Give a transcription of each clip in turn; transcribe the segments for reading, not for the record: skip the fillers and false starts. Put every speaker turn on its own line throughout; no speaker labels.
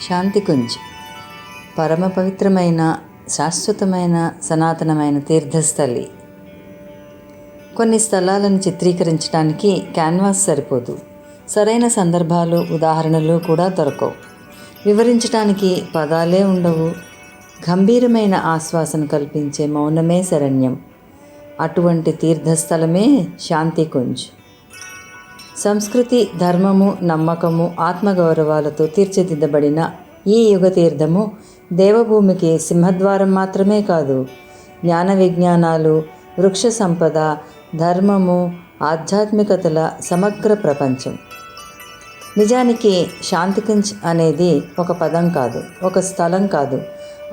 శాంతికుంజ్ పరమ పవిత్రమైన, శాశ్వతమైన, సనాతనమైన తీర్థస్థలి. కొన్ని స్థలాలను చిత్రీకరించడానికి క్యాన్వాస్ సరిపోదు. సరైన సందర్భాలు, ఉదాహరణలు కూడా దొరకవు. వివరించడానికి పదాలే ఉండవు. గంభీరమైన ఆశ్వాసన కల్పించే మౌనమే శరణ్యం. అటువంటి తీర్థస్థలమే శాంతికుంజ్. సంస్కృతి, ధర్మము, నమ్మకము, ఆత్మగౌరవాలతో తీర్చిదిద్దబడిన ఈ యుగ తీర్థము దేవభూమికి సింహద్వారం మాత్రమే కాదు, జ్ఞాన విజ్ఞానాలు, వృక్ష సంపద, ధర్మము, ఆధ్యాత్మికతల సమగ్ర ప్రపంచం. నిజానికి శాంతికుంజ్ అనేది ఒక పదం కాదు, ఒక స్థలం కాదు.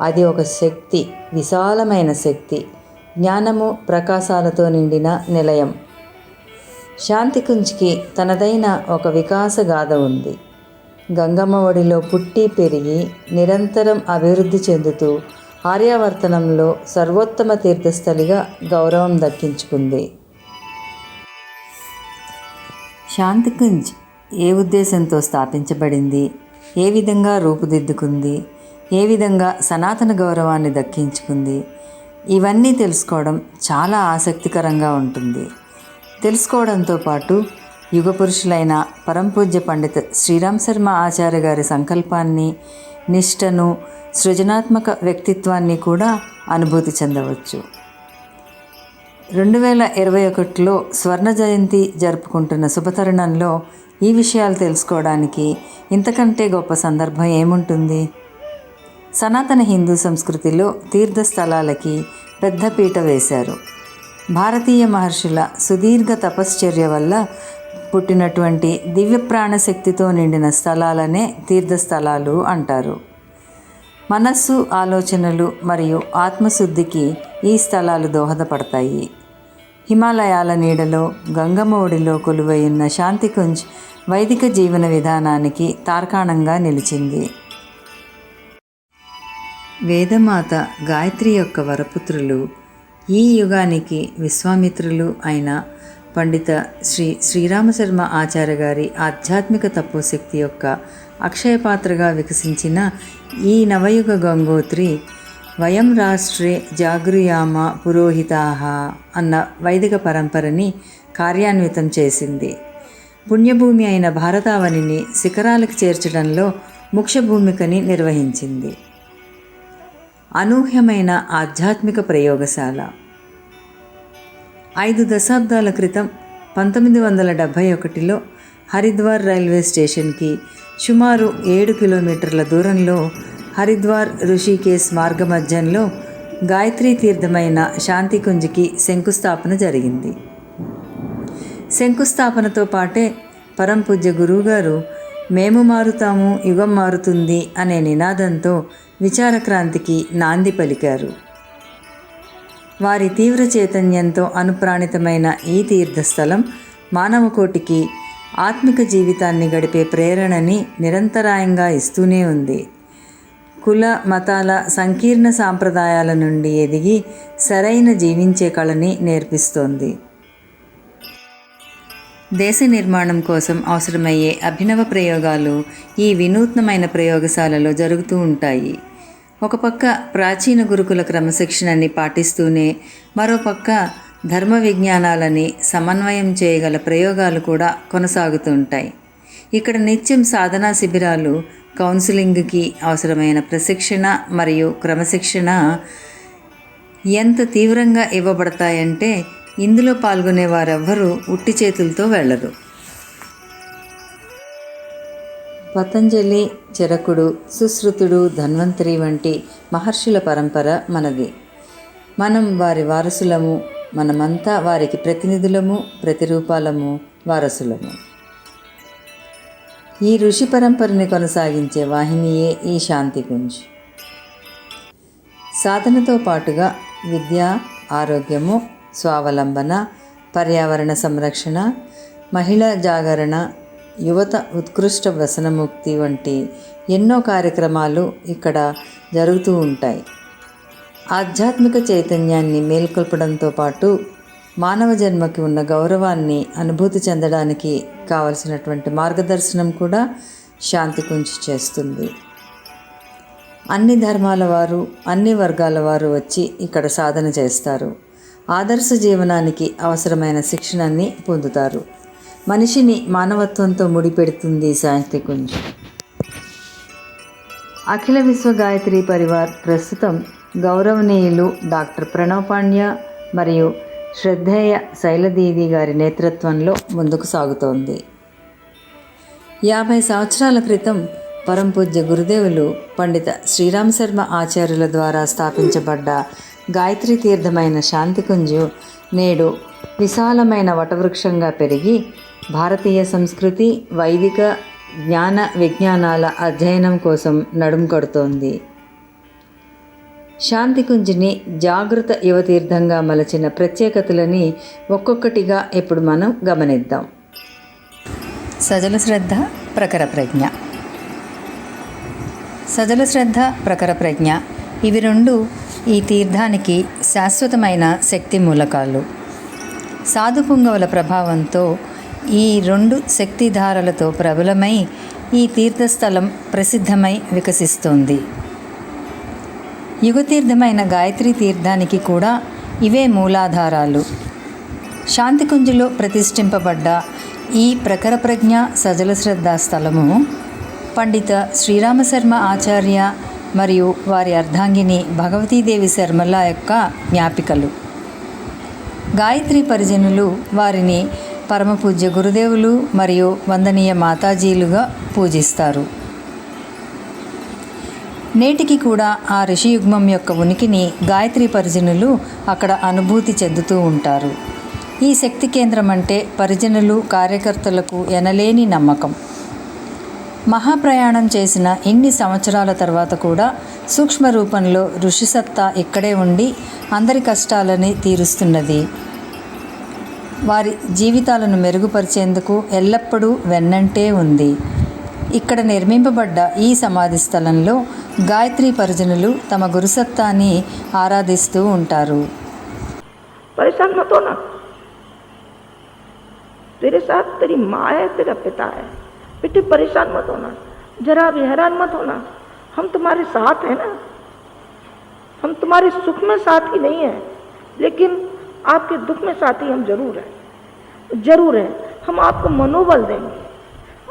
అది ఒక శక్తి, విశాలమైన శక్తి, జ్ఞానము, ప్రకాశాలతో నిండిన నిలయం. శాంతికుంజ్కి తనదైన ఒక వికాస గాథ ఉంది. గంగమ్మ ఒడిలో పుట్టి పెరిగి నిరంతరం అభివృద్ధి చెందుతూ ఆర్యావర్తనంలో సర్వోత్తమ తీర్థస్థలిగా గౌరవం దక్కించుకుంది. శాంతికుంజ్ ఏ ఉద్దేశంతో స్థాపించబడింది, ఏ విధంగా రూపుదిద్దుకుంది, ఏ విధంగా సనాతన గౌరవాన్ని దక్కించుకుంది, ఇవన్నీ తెలుసుకోవడం చాలా ఆసక్తికరంగా ఉంటుంది. తెలుసుకోవడంతో పాటు యుగపురుషులైన పరంపూజ్య పండిత శ్రీరామ్ శర్మ ఆచార్య గారి సంకల్పాన్ని, నిష్టను, సృజనాత్మక వ్యక్తిత్వాన్ని కూడా అనుభూతి చెందవచ్చు. 2021లో స్వర్ణ జయంతి జరుపుకుంటున్న శుభతరుణంలో ఈ విషయాలు తెలుసుకోవడానికి ఇంతకంటే గొప్ప సందర్భం ఏముంటుంది? సనాతన హిందూ సంస్కృతిలో తీర్థస్థలాలకి పెద్ద పీట వేశారు. భారతీయ మహర్షుల సుదీర్ఘ తపశ్చర్య వల్ల పుట్టినటువంటి దివ్య ప్రాణశక్తితో నిండిన స్థలాలనే తీర్థస్థలాలు అంటారు. మనస్సు, ఆలోచనలు మరియు ఆత్మశుద్ధికి ఈ స్థలాలు దోహదపడతాయి. హిమాలయాల నీడలో గంగమ్మ ఒడిలో కొలువైన శాంతికుంజ్ వైదిక జీవన విధానానికి తార్కాణంగా నిలిచింది. వేదమాత గాయత్రి యొక్క వరపుత్రులు, ఈ యుగానికి విశ్వామిత్రులు అయిన పండిత శ్రీరామశర్మ ఆచార్య గారి ఆధ్యాత్మిక తపోశక్తి యొక్క అక్షయపాత్రగా వికసించిన ఈ నవయుగ గంగోత్రి వయం రాష్ట్రే జాగృయామ పురోహితాః అన్న వైదిక పరంపరని కార్యాన్వితం చేసింది. పుణ్యభూమి అయిన భారతావనిని శిఖరాలకు చేర్చడంలో ముఖ్య భూమికని నిర్వహించింది. అనూహ్యమైన ఆధ్యాత్మిక ప్రయోగశాల. 5 దశాబ్దాల క్రితం 1971లో హరిద్వార్ రైల్వే స్టేషన్కి సుమారు 7 కిలోమీటర్ల దూరంలో హరిద్వార్ ఋషికేశ్ మార్గమధ్యంలో గాయత్రీ తీర్థమైన శాంతికుంజ్కి శంకుస్థాపన జరిగింది. శంకుస్థాపనతో పాటే పరంపూజ్య గురువుగారు మేము మారుతాము, యుగం మారుతుంది అనే నినాదంతో విచారక్రాంతికి నాంది పలికారు. వారి తీవ్ర చైతన్యంతో అనుప్రాణితమైన ఈ తీర్థస్థలం మానవకోటికి ఆత్మిక జీవితాన్ని గడిపే ప్రేరణని నిరంతరాయంగా ఇస్తూనే ఉంది. కుల, మతాల సంకీర్ణ సాంప్రదాయాల నుండి ఎదిగి సరైన జీవించే కళని నేర్పిస్తోంది. దేశ నిర్మాణం కోసం అవసరమయ్యే అభినవ ప్రయోగాలు ఈ వినూత్నమైన ప్రయోగశాలలో జరుగుతూ ఉంటాయి. ఒక పక్క ప్రాచీన గురుకుల క్రమశిక్షణని పాటిస్తూనే మరోపక్క ధర్మ విజ్ఞానాలని సమన్వయం చేయగల ప్రయోగాలు కూడా కొనసాగుతుంటాయి. ఇక్కడ నిత్యం సాధనా శిబిరాలు, కౌన్సిలింగ్కి అవసరమైన ప్రశిక్షణ మరియు క్రమశిక్షణ ఎంత తీవ్రంగా ఇవ్వబడతాయంటే ఇందులో పాల్గొనే వారెవ్వరూ ఉట్టి చేతులతో వెళ్ళరు. పతంజలి, చరకుడు, సుశ్రుతుడు, ధన్వంతరి వంటి మహర్షుల పరంపర మనది. మనం వారి వారసులము. మనమంతా వారికి ప్రతినిధులము, ప్రతిరూపాలము, వారసులము. ఈ ఋషి పరంపరని కొనసాగించే వాహినియే ఈ శాంతికుంజ్. సాధనతో పాటుగా విద్య, ఆరోగ్యము, స్వావలంబన, పర్యావరణ సంరక్షణ, మహిళా జాగరణ, యువత ఉత్కృష్ట వ్యసనముక్తి వంటి ఎన్నో కార్యక్రమాలు ఇక్కడ జరుగుతూ ఉంటాయి. ఆధ్యాత్మిక చైతన్యాన్ని మేల్కొల్పడంతో పాటు మానవ జన్మకి ఉన్న గౌరవాన్ని అనుభూతి చెందడానికి కావలసినటువంటి మార్గదర్శనం కూడా శాంతికుంజ్ చేస్తుంది. అన్ని ధర్మాల వారు, అన్ని వర్గాల వారు వచ్చి ఇక్కడ సాధన చేస్తారు. ఆదర్శ జీవనానికి అవసరమైన శిక్షణని పొందుతారు. మనిషిని మానవత్వంతో ముడిపెడుతుంది శాంతికుంజ్. అఖిల విశ్వ గాయత్రి పరివార్ ప్రస్తుతం గౌరవనీయులు డాక్టర్ ప్రణవ్ పాండ్య మరియు శ్రద్ధేయ శైలదీది గారి నేతృత్వంలో ముందుకు సాగుతోంది. 50 సంవత్సరాల క్రితం పరంపూజ్య గురుదేవులు పండిత శ్రీరామ్ శర్మ ఆచార్యుల ద్వారా స్థాపించబడ్డ గాయత్రి తీర్థమైన శాంతికుంజు నేడు విశాలమైన వటవృక్షంగా పెరిగి భారతీయ సంస్కృతి, వైదిక జ్ఞాన విజ్ఞానాల అధ్యయనం కోసం నడుం కడుతోంది. శాంతికుంజ్ని జాగృత యువతీర్థంగా మలచిన ప్రత్యేకతలని ఒక్కొక్కటిగా ఇప్పుడు మనం గమనిద్దాం. సజల శ్రద్ధ, ప్రఖర ప్రజ్ఞ. సజల శ్రద్ధ, ప్రఖర ప్రజ్ఞ ఇవి రెండు ఈ తీర్థానికి శాశ్వతమైన శక్తి మూలకాలు. సాధుపుంగవుల ప్రభావంతో ఈ రెండు శక్తిధారలతో ప్రబలమై ఈ తీర్థస్థలం ప్రసిద్ధమై వికసిస్తోంది. యుగతీర్థమైన గాయత్రి తీర్థానికి కూడా ఇవే మూలాధారాలు. శాంతికుంజులో ప్రతిష్ఠింపబడ్డ ఈ ప్రఖర ప్రజ్ఞ సజల శ్రద్ధ స్థలము పండిత శ్రీరామశర్మ ఆచార్య మరియు వారి అర్ధాంగిని భగవతీదేవి శర్మల యొక్క జ్ఞాపికలు. గాయత్రి పరిజనులు వారిని పరమపూజ్య గురుదేవులు మరియు వందనీయ మాతాజీలుగా పూజిస్తారు. నేటికి కూడా ఆ ఋషియుగ్మం యొక్క ఉనికిని గాయత్రి పరిజనులు అక్కడ అనుభూతి చెందుతూ ఉంటారు. ఈ శక్తి కేంద్రం అంటే పరిజనులు, కార్యకర్తలకు ఎనలేని నమ్మకం. మహాప్రయాణం చేసిన ఇన్ని సంవత్సరాల తర్వాత కూడా సూక్ష్మ రూపంలో ఋషిసత్తా ఇక్కడే ఉండి అందరి కష్టాలని తీరుస్తున్నది. వారి జీవితాలను మెరుగుపరిచేందుకు ఎల్లప్పుడూ వెన్నంటే ఉంది. ఇక్కడ నిర్మింపబడ్డ ఈ సమాధి స్థలంలో గాయత్రి పరిజనులు తమ గురుసత్తాని ఆరాధిస్తూ ఉంటారు.
परेशान मत होना, तेरे साथ तेरी माँ है, तेरा पिता है, बेटे परेशान मत होना, जरा भी हैरान मत होना, हम तुम्हारे साथ हैं ना, हम तुम्हारे सुख में साथी नहीं है, लेकिन आपके दुख में साथी हम जरूर हैं। हम आपको मनोबल देंगे,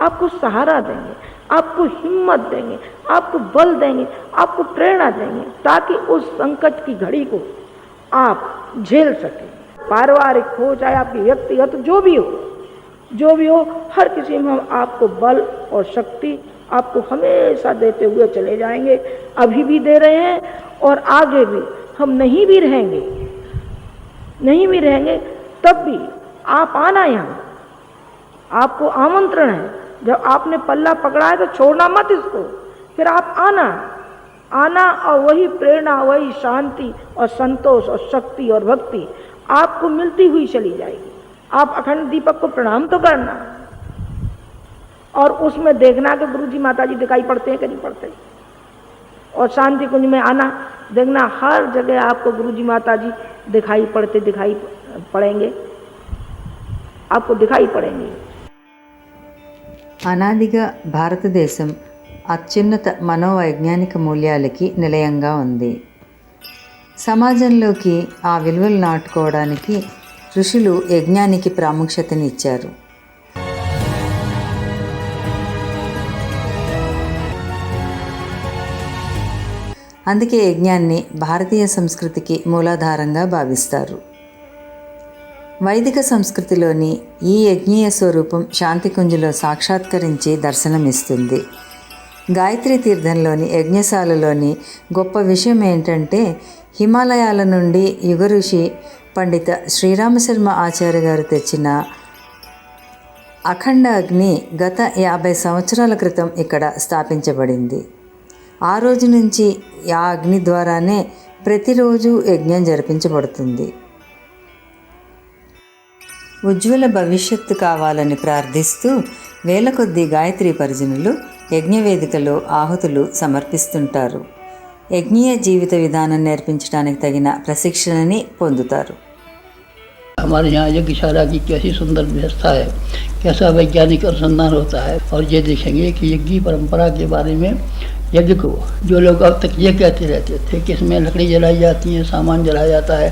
आपको सहारा देंगे, आपको हिम्मत देंगे, आपको बल देंगे, आपको प्रेरणा देंगे, ताकि उस संकट की घड़ी को आप झेल सकें। पारिवारिक हो चाहे आपकी व्यक्तिगत जो भी हो, हर किसी में हम आपको बल और शक्ति आपको हमेशा देते हुए चले जाएंगे। अभी भी दे रहे हैं और आगे भी हम नहीं भी रहेंगे तब भी आप आना यहाँ, आपको आमंत्रण है। जब आपने पल्ला पकड़ा है तो छोड़ना मत इसको, फिर आप आना और वही प्रेरणा, वही शांति और संतोष और शक्ति और भक्ति आपको मिलती हुई चली जाएगी। आप अखंड दीपक को प्रणाम तो करना और उसमें देखना कि गुरुजी माताजी दिखाई पड़ते हैं कि नहीं पड़ते, और शांति कुंज में आना, देखना हर जगह आपको गुरुजी माताजी दिखाई पड़ेंगे, आपको दिखाई पड़ेंगे।
అనాదిగా భారతదేశం అత్యున్నత మనోవైజ్ఞానిక మూల్యాలకి నిలయంగా ఉంది. సమాజంలోకి ఆ విలువలు నాటుకోవడానికి ఋషులు యజ్ఞానికి ప్రాముఖ్యతనిచ్చారు. అందుకే యజ్ఞాన్ని భారతీయ సంస్కృతికి మూలాధారంగా భావిస్తారు. వైదిక సంస్కృతిలోని ఈ యజ్ఞీయ స్వరూపం శాంతికుంజులో సాక్షాత్కరించి దర్శనమిస్తుంది. గాయత్రి తీర్థంలోని యజ్ఞశాలలోని గొప్ప విషయం ఏంటంటే, హిమాలయాల నుండి యుగ ఋషి పండిత శ్రీరామశర్మ ఆచార్య గారు తెచ్చిన అఖండ అగ్ని గత 50 సంవత్సరాల క్రితం ఇక్కడ స్థాపించబడింది. ఆ రోజు నుంచి ఆ అగ్ని ద్వారానే ప్రతిరోజు యజ్ఞం జరిపించబడుతుంది. ఉజ్వల భవిష్యత్తు కావాలని ప్రార్థిస్తూ వేల కొద్దీ గాయత్రి పరిజనులు యజ్ఞవేదికలో ఆహుతులు సమర్పిస్తుంటారు. యజ్ఞీయ జీవిత విధానం నేర్పించడానికి తగిన ప్రశిక్షణని పొందుతారు.
हमारे यहाँ यज्ञशाला की कैसी सुंदर व्यवस्था है, कैसा वैज्ञानिक अनुसंधान होता है, और ये देखेंगे कि यज्ञ परंपरा के बारे में यज्ञ को, जो लोग अब तक ये कहते रहते थे कि इसमें लकड़ी जलाई जाती है, सामान जलाया जाता है,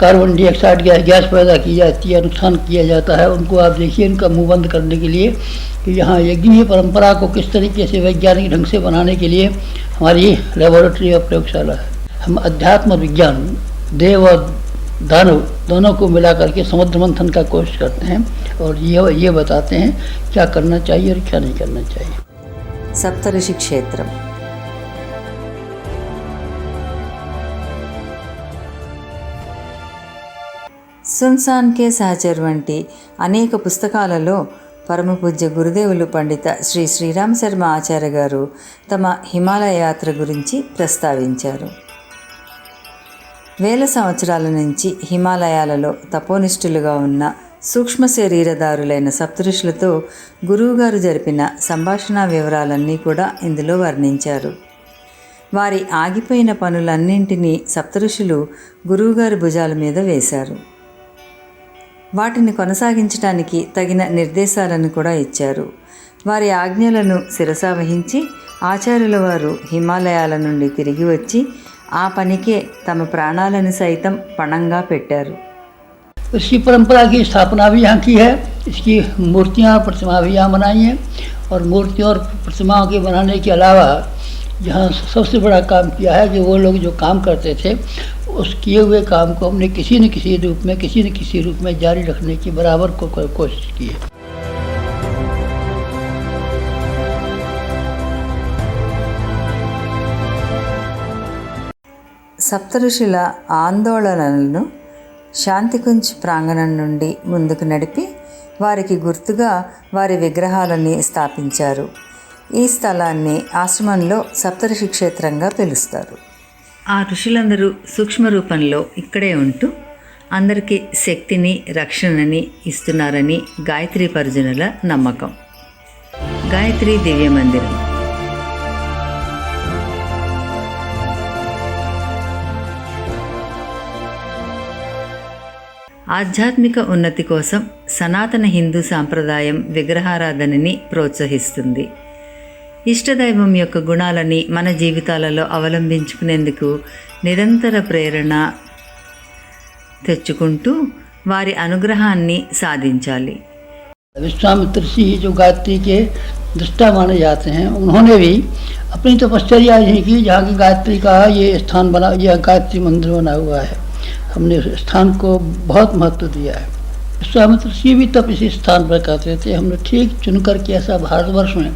कार्बन डाइऑक्साइड गैस पैदा की जाती है, नुकसान किया जाता है, उनको आप देखिए इनका मुंह बंद करने के लिए कि यहाँ यज्ञीय परंपरा को किस तरीके से वैज्ञानिक ढंग से बनाने के लिए हमारी लेबोरेटरी और प्रयोगशाला है। हम अध्यात्म और विज्ञान, देव और दानव दोनों को मिला करके समुद्र मंथन का कोशिश करते हैं और ये बताते हैं क्या करना चाहिए और क्या नहीं करना चाहिए।
सप्तऋषि क्षेत्रम। సున్సాన్ కే సహచర్ వంటి అనేక పుస్తకాలలో పరమపూజ్య గురుదేవులు పండిత శ్రీ శ్రీరామ శర్మ ఆచార్య గారు తమ హిమాలయ యాత్ర గురించి ప్రస్తావించారు. వేల సంవత్సరాల నుంచి హిమాలయాలలో తపోనిష్ఠులుగా ఉన్న సూక్ష్మ శరీరదారులైన సప్తఋషులతో గురువుగారు జరిపిన సంభాషణ వివరాలన్నీ కూడా ఇందులో వర్ణించారు. వారి ఆగిపోయిన పనులన్నింటినీ సప్తఋషులు గురువుగారి భుజాల మీద వేశారు. వాటిని కొనసాగించడానికి తగిన నిర్దేశాలను కూడా ఇచ్చారు. వారి ఆజ్ఞలను శిరసావహించి ఆచార్యుల వారు హిమాలయాల నుండి తిరిగి వచ్చి ఆ పనికే తమ ప్రాణాలను సైతం పణంగా పెట్టారు.
इसकी परंपरा की स्थापना भी यहाँ की है, इसकी मूर्तियाँ और प्रतिमा भी यहाँ बनाई हैं और मूर्तियों और प्रतिमाओं के बनाने के अलावा यहाँ सबसे बड़ा काम किया है कि वो लोग जो काम करते थे उस किए हुए काम को हमने किसी न किसी रूप में जारी रखने की बराबर कोशिश की है।
సప్తఋషుల ఆందోళనలను శాంతికుంజ్ ప్రాంగణం నుండి ముందుకు నడిపి వారికి గుర్తుగా వారి విగ్రహాలని స్థాపించారు. ఈ స్థలాన్ని ఆశ్రమంలో సప్తఋషి క్షేత్రంగా పిలుస్తారు. ఆ ఋషులందరూ సూక్ష్మ రూపంలో ఇక్కడే ఉంటూ అందరికీ శక్తిని, రక్షణని ఇస్తున్నారని గాయత్రి పరిజనుల నమ్మకం. గాయత్రి దివ్య మందిరం. ఆధ్యాత్మిక ఉన్నతి కోసం సనాతన హిందూ సాంప్రదాయం విగ్రహారాధనని ప్రోత్సహిస్తుంది. ఇష్టదైవం యొక్క గుణాలని మన జీవితాలలో అవలంబించుకునేందుకు నిరంతర ప్రేరణ తెచ్చుకుంటూ వారి అనుగ్రహాన్ని సాధించాలి.
विश्वामित्र ऋषि जो गायत्री के दृष्टा माने जाते हैं, उन्होंने भी अपनी तपश्चर्या यही की जहाँ की गायत्री का ये स्थान बना, यह गायत्री मंदिर बना हुआ है। हमने उस स्थान को बहुत महत्व दिया है। विश्वामित्र ऋषि भी तब इसी स्थान पर कहते थे। हमने ठीक चुनकर के ऐसा भारतवर्ष में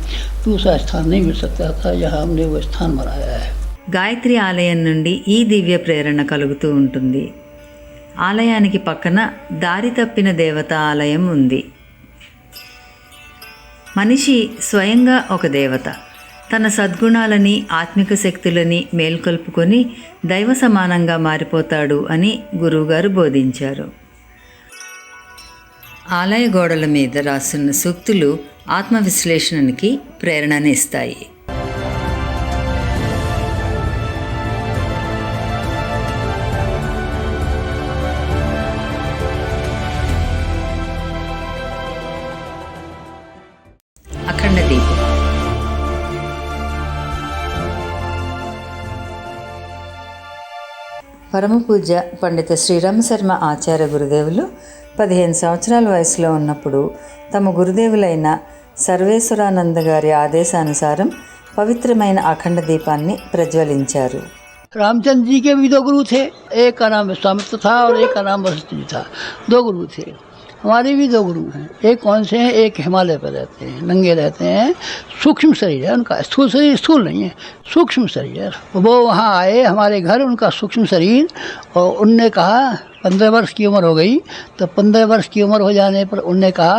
दूसरा स्थान नहीं मिल सकता था, यहाँ हमने वो स्थान बनाया है।
గాయత్రి ఆలయం నుండి ఈ దివ్య ప్రేరణ కలుగుతూ ఉంటుంది. ఆలయానికి పక్కన దారి తప్పిన దేవత ఆలయం ఉంది. మనిషి స్వయంగా ఒక దేవత. తన సద్గుణాలని, ఆత్మిక శక్తులని మేల్కొల్పుకొని దైవ సమానంగా మారిపోతాడు అని గురువుగారు బోధించారు. ఆలయ గోడల మీద రాసున్న సూక్తులు ఆత్మవిశ్లేషణకి ప్రేరణనిస్తాయి. అఖండ దీపం. పరమపూజ్య పండిత శ్రీరామ శర్మ ఆచార్య గురుదేవులు 15 సంవత్సరాల వయసులో ఉన్నప్పుడు తమ గురుదేవులైన సర్వేశ్వరానంద గారి ఆదేశానుసారం పవిత్రమైన అఖండ దీపాన్ని ప్రజ్వలించారు.
रामचंद्र जी के भी दो गुरु थे, एक का नाम विश्वामित्र था और एक का नाम वशिष्ठ जी था। दो गुरु थे। हमारे भी दो गुरु हैं। एक कौन से हैं? एक हिमालय पर रहते हैं, नंगे रहते हैं, सूक्ष्म शरीर है उनका, स्थूल शरीर स्थूल नहीं है, सूक्ष्म शरीर है। वो वहाँ आए हमारे घर, उनका सूक्ष्म शरीर, और उनने कहा 15 वर्ष की उम्र हो गई, तो 15 वर्ष की उम्र हो जाने पर उनने कहा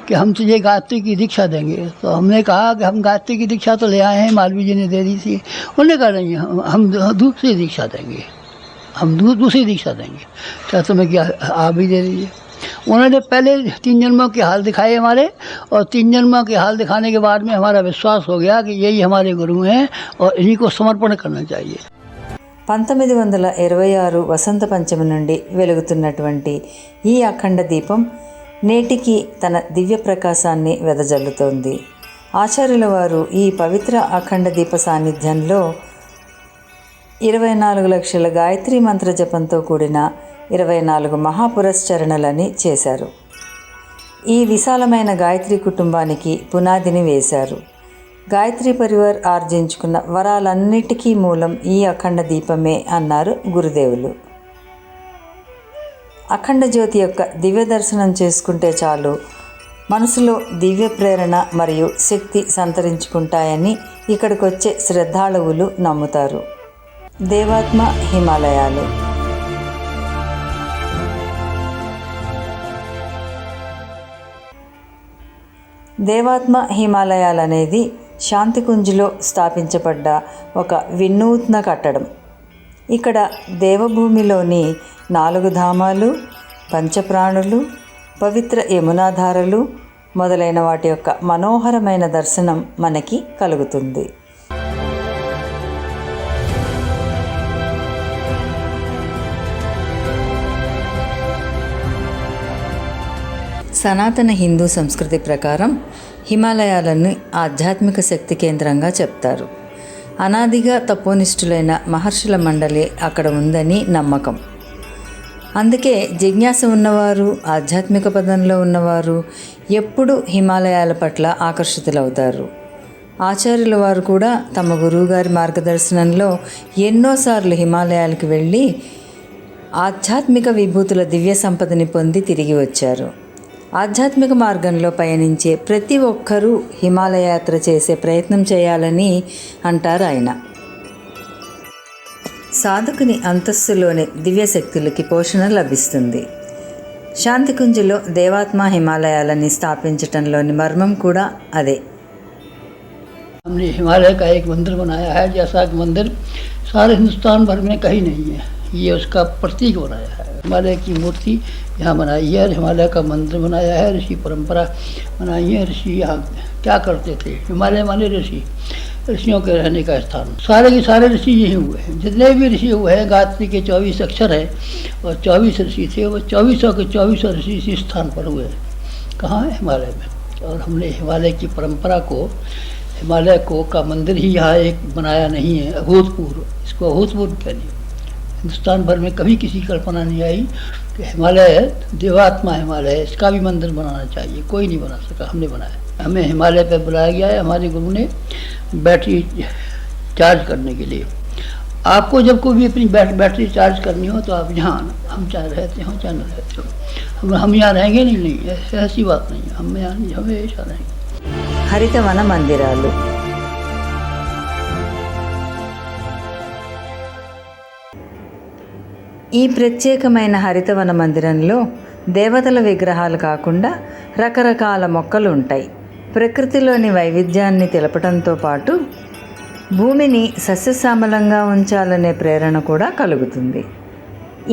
कि हम तुझे गायत्री की दीक्षा देंगे। तो हमने कहा कि हम गायत्री की दीक्षा तो ले आए हैं, मालवी जी ने दे दी थी। उन्होंने कहा नहीं, हम दूसरी दीक्षा देंगे, हम दूसरी दीक्षा देंगे। क्या तुम्हें क्या आप भी दे दीजिए। उन्होंने पहले 3 जन्मों के हाल दिखाए हमारे, और 3 जन्मों के हाल दिखाने के बाद में हमारा विश्वास हो गया कि यही हमारे गुरु हैं और इन्हीं को समर्पण करना चाहिए।
1926 వసంత పంచమి నుండి వెలుగుతున్నటువంటి ఈ అఖండ దీపం నేటికి తన దివ్య ప్రకాశాన్ని వెదజల్లుతోంది. ఆచార్యుల వారు ఈ పవిత్ర అఖండ దీప సాన్నిధ్యంలో 24 లక్షల గాయత్రి మంత్ర జపంతో కూడిన 24 మహాపురస్చరణలని చేశారు. ఈ విశాలమైన గాయత్రి కుటుంబానికి పునాదిని వేశారు. గాయత్రి పరివార్ ఆర్జించుకున్న వరాలన్నిటికీ మూలం ఈ అఖండ దీపమే అన్నారు గురుదేవులు. అఖండ జ్యోతి యొక్క దివ్య దర్శనం చేసుకుంటే చాలు మనసులో దివ్య ప్రేరణ మరియు శక్తి సంతరించుకుంటాయని ఇక్కడికి వచ్చే శ్రద్ధాళువులు నమ్ముతారు. దేవాత్మ హిమాలయాలు. దేవాత్మ హిమాలయాలనేది శాంతికుంజ్లో స్థాపించబడ్డ ఒక వినూత్న కట్టడం. ఇక్కడ దేవభూమిలోని 4 ధామాలు, పంచప్రాణులు, పవిత్ర యమునాధారలు మొదలైన వాటి యొక్క మనోహరమైన దర్శనం మనకి కలుగుతుంది. సనాతన హిందూ సంస్కృతి ప్రకారం హిమాలయాలను ఆధ్యాత్మిక శక్తి కేంద్రంగా చెప్తారు. అనాదిగా తపోనిష్ఠులైన మహర్షుల మండలి అక్కడ ఉందని నమ్మకం. అందుకే జిజ్ఞాస ఉన్నవారు, ఆధ్యాత్మిక పదంలో ఉన్నవారు ఎప్పుడూ హిమాలయాల పట్ల ఆకర్షితులవుతారు. ఆచార్యుల వారు కూడా తమ గురువుగారి మార్గదర్శనంలో ఎన్నోసార్లు హిమాలయాలకు వెళ్ళి ఆధ్యాత్మిక విభూతుల దివ్య సంపదని పొంది తిరిగి వచ్చారు. ఆధ్యాత్మిక మార్గంలో పయనించే ప్రతి ఒక్కరూ హిమాలయ యాత్ర చేసే ప్రయత్నం చేయాలని అంటారు ఆయన. సాధకుని అంతస్తులోని దివ్యశక్తులకి పోషణ లభిస్తుంది. శాంతికుంజ్లో దేవాత్మ హిమాలయాలని స్థాపించటంలోని మర్మం కూడా అదే.
हमने हिमालय का एक मंदिर बनाया है, जैसा कि मंदिर सारे हिंदुस्तान भर में कहीं नहीं है। ये उसका प्रतीक बनाया है। हिमालय की मूर्ति यहाँ बनाई है, हिमालय का मंदिर बनाया है, ऋषि परंपरा बनाई है। ऋषि यहाँ क्या करते थे? हिमालय माने ऋषि, ऋषियों के रहने का स्थान। सारे के सारे ऋषि यही हुए हैं। जितने भी ऋषि हुए हैं, गायत्री के 24 अक्षर हैं और 24 ऋषि थे, वो 24 के 24 ऋषि इसी स्थान पर हुए हैं। कहाँ? हिमालय में। और हमने हिमालय की परंपरा को, हिमालय को का मंदिर ही यहाँ एक बनाया नहीं है, अभूतपूर्व। इसको अभूतपूर्व कहिए। हिंदुस्तान भर में कभी किसी कल्पना नहीं आई कि हिमालय देवात्मा हिमालय है, इसका भी मंदिर बनाना चाहिए। कोई नहीं बना सका, हमने बनाया। हमें हिमालय पर बुलाया गया है हमारे गुरु ने बैटरी चार्ज करने के लिए। आपको जब कोई भी अपनी बैटरी चार्ज करनी हो तो आप यहाँ आना। हम चाहे रहते हो चाहे न रहते हो, हम यहाँ रहेंगे नहीं, ऐसी बात नहीं है। हम यहाँ हमेशा रहेंगे।
హరితవన మందిరాలు. ఈ ప్రత్యేకమైన హరితవన మందిరంలో దేవతల విగ్రహాలు కాకుండా రకరకాల మొక్కలు ఉంటాయి. ప్రకృతిలోని వైవిధ్యాన్ని తెలపడంతో పాటు భూమిని సస్యశ్యామలంగా ఉంచాలనే ప్రేరణ కూడా కలుగుతుంది.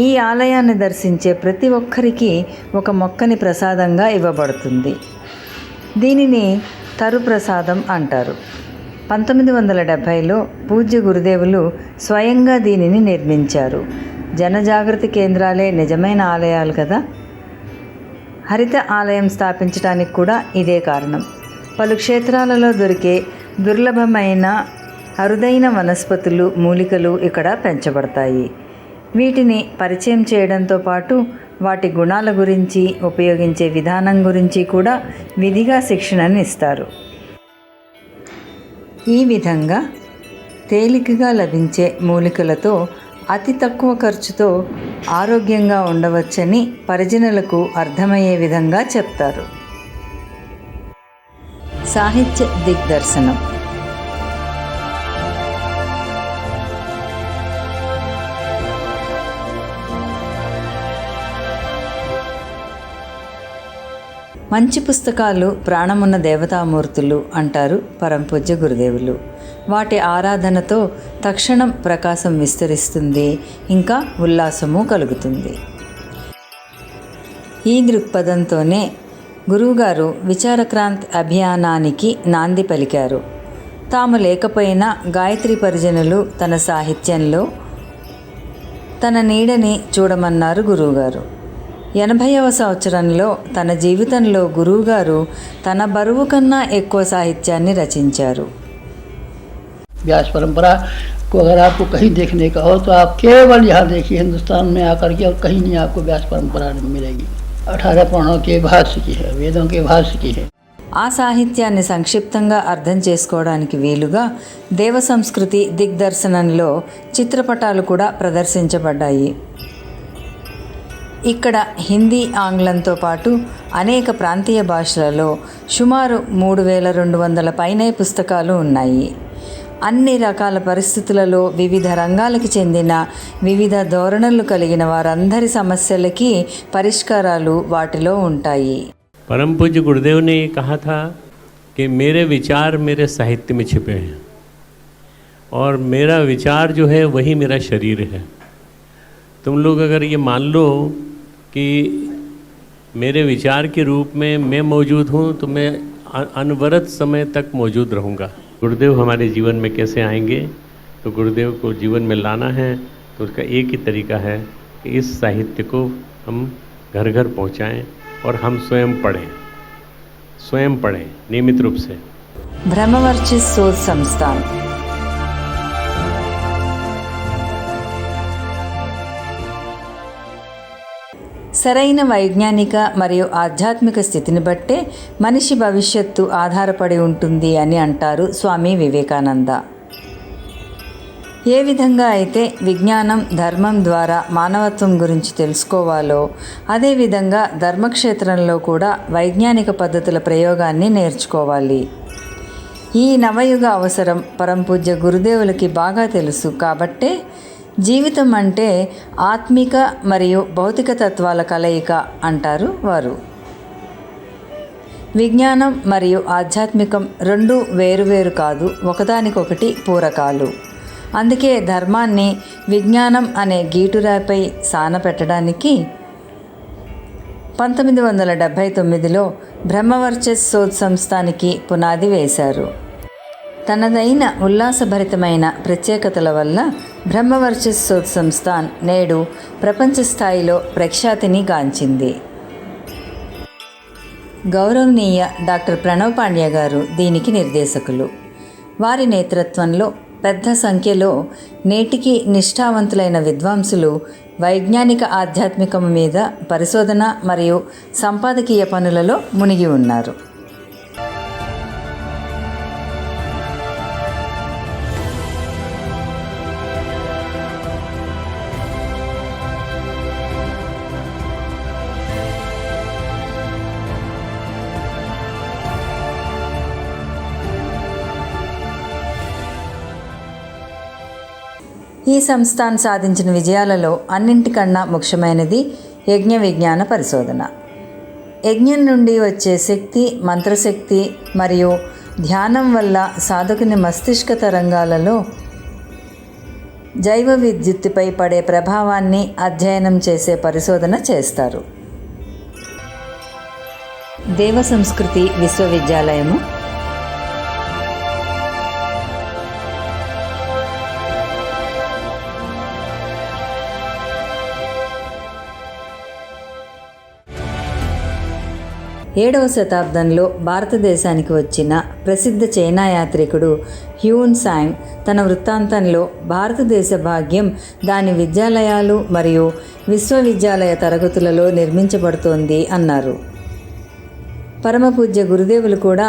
ఈ ఆలయాన్ని దర్శించే ప్రతి ఒక్కరికి ఒక మొక్కని ప్రసాదంగా ఇవ్వబడుతుంది. దీనిని తరు ప్రసాదం అంటారు. 1970లో పూజ్య గురుదేవులు స్వయంగా దీనిని నిర్మించారు. జనజాగృతి కేంద్రాలే నిజమైన ఆలయాలు కదా. హరిత ఆలయం స్థాపించడానికి కూడా ఇదే కారణం. పలు క్షేత్రాలలో దొరికే దుర్లభమైన అరుదైన వనస్పతులు, మూలికలు ఇక్కడ పెంచబడతాయి. వీటిని పరిచయం చేయడంతో పాటు వాటి గుణాల గురించి, ఉపయోగించే విధానం గురించి కూడా విధిగా శిక్షణను ఇస్తారు. ఈ విధంగా తేలికగా లభించే మూలికలతో అతి తక్కువ ఖర్చుతో ఆరోగ్యంగా ఉండవచ్చని పరిజనులకు అర్థమయ్యే విధంగా చెప్తారు. సాహిత్య దిగ్దర్శనం. మంచి పుస్తకాలు ప్రాణమున్న దేవతామూర్తులు అంటారు పరంపూజ్య గురుదేవులు. వాటి ఆరాధనతో తక్షణం ప్రకాశం విస్తరిస్తుంది, ఇంకా ఉల్లాసము కలుగుతుంది. ఈ దృక్పథంతోనే గురువుగారు విచారక్రాంతి అభియానానికి నాంది పలికారు. తాము లేకపోయినా గాయత్రి పరిజనులు తన సాహిత్యంలో తన నీడని చూడమన్నారు గురువుగారు. 80వ సంవత్సరంలో తన జీవితంలో గురువుగారు తన బరువు కన్నా ఎక్కువ సాహిత్యాన్ని రచించారు.
व्यास परंपरा को अगर आपको कहीं देखने का हो तो आप केवल यहाँ देखिए हिंदुस्तान में आकर के, और कहीं नहीं आपको व्यास परंपरा मिलेगी. 18 पुराणों के भाष्य की है, वेदों के भाष्य की है.
ఆ సాహిత్యాన్ని సంక్షిప్తంగా అర్థం చేసుకోవడానికి వీలుగా దేవ సంస్కృతి దిగ్దర్శనంలో చిత్రపటాలు కూడా ప్రదర్శించబడ్డాయి. ఇక్కడ హిందీ, ఆంగ్లంతో పాటు అనేక ప్రాంతీయ భాషలలో సుమారు 3200 పైనే పుస్తకాలు ఉన్నాయి. అన్ని రకాల పరిస్థితులలో వివిధ రంగాలకు చెందిన వివిధ ధోరణులు కలిగిన వారందరి సమస్యలకి పరిష్కారాలు వాటిలో ఉంటాయి.
परम पूज्य गुरुदेव ने ये कहा था कि मेरे विचार मेरे साहित्य में छिपे हैं और मेरा विचार जो है वही मेरा शरीर है. तुम लोग अगर ये मान लो कि मेरे विचार के रूप में मैं मौजूद हूँ तो मैं अनवरत समय तक मौजूद रहूँगा. गुरुदेव हमारे जीवन में कैसे आएंगे, तो गुरुदेव को जीवन में लाना है तो उसका एक ही तरीका है कि इस साहित्य को हम घर घर पहुँचाएँ और हम स्वयं पढ़ें नियमित रूप से.
బ్రహ్మవర్చస్ శోధ్ సంస్థాన్ సరైన వైజ్ఞానిక మరియు ఆధ్యాత్మిక స్థితిని బట్టే మనిషి భవిష్యత్తు ఆధారపడి ఉంటుంది అని అంటారు స్వామి వివేకానంద. ఏ విధంగా అయితే విజ్ఞానం ధర్మం ద్వారా మానవత్వం గురించి తెలుసుకోవాలో అదేవిధంగా ధర్మక్షేత్రంలో కూడా వైజ్ఞానిక పద్ధతుల ప్రయోగాన్ని నేర్చుకోవాలి. ఈ నవయుగ అవసరం పరంపూజ్య గురుదేవులకి బాగా తెలుసు. కాబట్టే జీవితం అంటే ఆత్మిక మరియు భౌతిక తత్వాల కలయిక అంటారు వారు. విజ్ఞానం మరియు ఆధ్యాత్మికం రెండూ వేరువేరు కాదు, ఒకదానికొకటి పూరకాలు. అందుకే ధర్మాన్ని విజ్ఞానం అనే గీటురాపై సానపెట్టడానికి 1979లో బ్రహ్మవర్చస్ శోధ్ సంస్థానికి పునాది వేశారు. తనదైన ఉల్లాసభరితమైన ప్రత్యేకతల వల్ల బ్రహ్మవర్చస్ శోధ్ సంస్థాన్ నేడు ప్రపంచ స్థాయిలో ప్రఖ్యాతిని గాంచింది. గౌరవనీయ డాక్టర్ ప్రణవ్ పాండ్య గారు దీనికి నిర్దేశకులు. వారి నేతృత్వంలో పెద్ద సంఖ్యలో నేటికి నిష్ఠావంతులైన విద్వాంసులు వైజ్ఞానిక ఆధ్యాత్మికం మీద పరిశోధన మరియు సంపాదకీయ పనులలో మునిగి ఉన్నారు. ఈ సంస్థాన్ సాధించిన విజయాలలో అన్నింటికన్నా ముఖ్యమైనది యజ్ఞ విజ్ఞాన పరిశోధన. యజ్ఞం నుండి వచ్చే శక్తి, మంత్రశక్తి మరియు ధ్యానం వల్ల సాధకుని మస్తిష్క తరంగాలలో జైవ విద్యుత్తుపై పడే ప్రభావాన్ని అధ్యయనం చేసే పరిశోధన చేస్తారు. దేవ సంస్కృతి విశ్వవిద్యాలయము ఏడవ శతాబ్దంలో భారతదేశానికి వచ్చిన ప్రసిద్ధ చైనా యాత్రికుడు హ్యూన్ సాంగ్ తన వృత్తాంతంలో భారతదేశ భాగ్యం దాని విద్యాలయాలు మరియు విశ్వవిద్యాలయ తరగతులలో నిర్మించబడుతోంది అన్నారు. పరమపూజ్య గురుదేవులు కూడా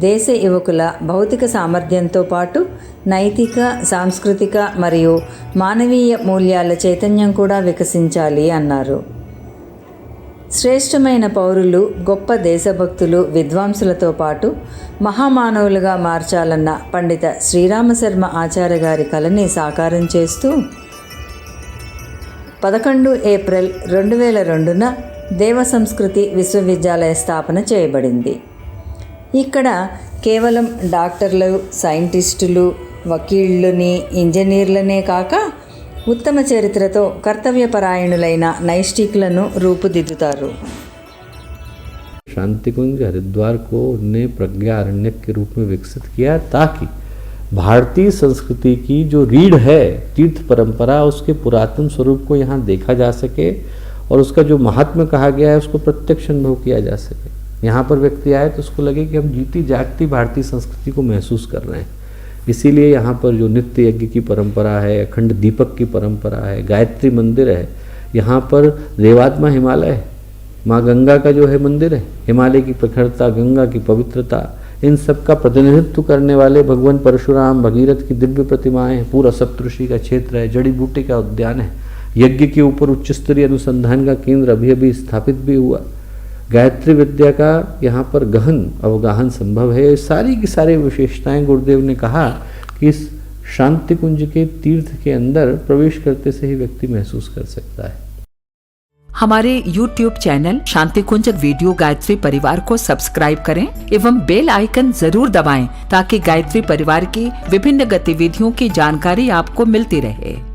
దేశ యువకుల భౌతిక సామర్థ్యంతో పాటు నైతిక, సాంస్కృతిక మరియు మానవీయ మూల్యాల చైతన్యం కూడా వికసించాలి అన్నారు. శ్రేష్టమైన పౌరులు, గొప్ప దేశభక్తులు, విద్వాంసులతో పాటు మహామానవులుగా మార్చాలన్న పండిత శ్రీరామశర్మ ఆచార్య గారి కలని సాకారం చేస్తూ 11 ఏప్రిల్ 2002న దేవ సంస్కృతి విశ్వవిద్యాలయ స్థాపన చేయబడింది. ఇక్కడ కేవలం డాక్టర్లు, సైంటిస్టులు, వకీళ్ళని, ఇంజనీర్లనే కాక ఉత్తమ చరిత్రతో కర్తవ్యపరాయణులైన నైష్ఠికులను రూపుదిద్దుతారు.
शांति कुंज हरिद्वार को उन्होंने प्रज्ञा अरण्यक के रूप में विकसित किया ताकि भारतीय संस्कृति की जो रीढ़ है, तीर्थ परंपरा, उसके पुरातन स्वरूप को यहाँ देखा जा सके और उसका जो महात्म्य कहा गया है उसको प्रत्यक्ष अनुभव किया जा सके। यहाँ पर व्यक्ति आए तो उसको लगे कि हम जीती जागती भारतीय संस्कृति को महसूस कर रहे हैं। इसीलिए यहाँ पर जो नित्य यज्ञ की परंपरा है, अखंड दीपक की परंपरा है, गायत्री मंदिर है, यहाँ पर देवात्मा हिमालय है, माँ गंगा का जो है मंदिर है, हिमालय की प्रखरता, गंगा की पवित्रता, इन सब का प्रतिनिधित्व करने वाले भगवान परशुराम, भगीरथ की दिव्य प्रतिमाएं हैं, पूरा सप्तऋषि का क्षेत्र है, जड़ी बूटी का उद्यान है, यज्ञ के ऊपर उच्च स्तरीय अनुसंधान का केंद्र अभी अभी स्थापित भी हुआ, गायत्री विद्या का यहाँ पर गहन अवगाहन संभव है। सारी की सारी विशेषताएं गुरुदेव ने कहा कि इस शांति कुंज के तीर्थ के अंदर प्रवेश करते से ही व्यक्ति महसूस कर सकता है।
हमारे YouTube चैनल शांति कुंज वीडियो गायत्री परिवार को सब्सक्राइब करें एवं बेल आइकन जरूर दबाएं ताकि गायत्री परिवार की विभिन्न गतिविधियों की जानकारी आपको मिलती रहे।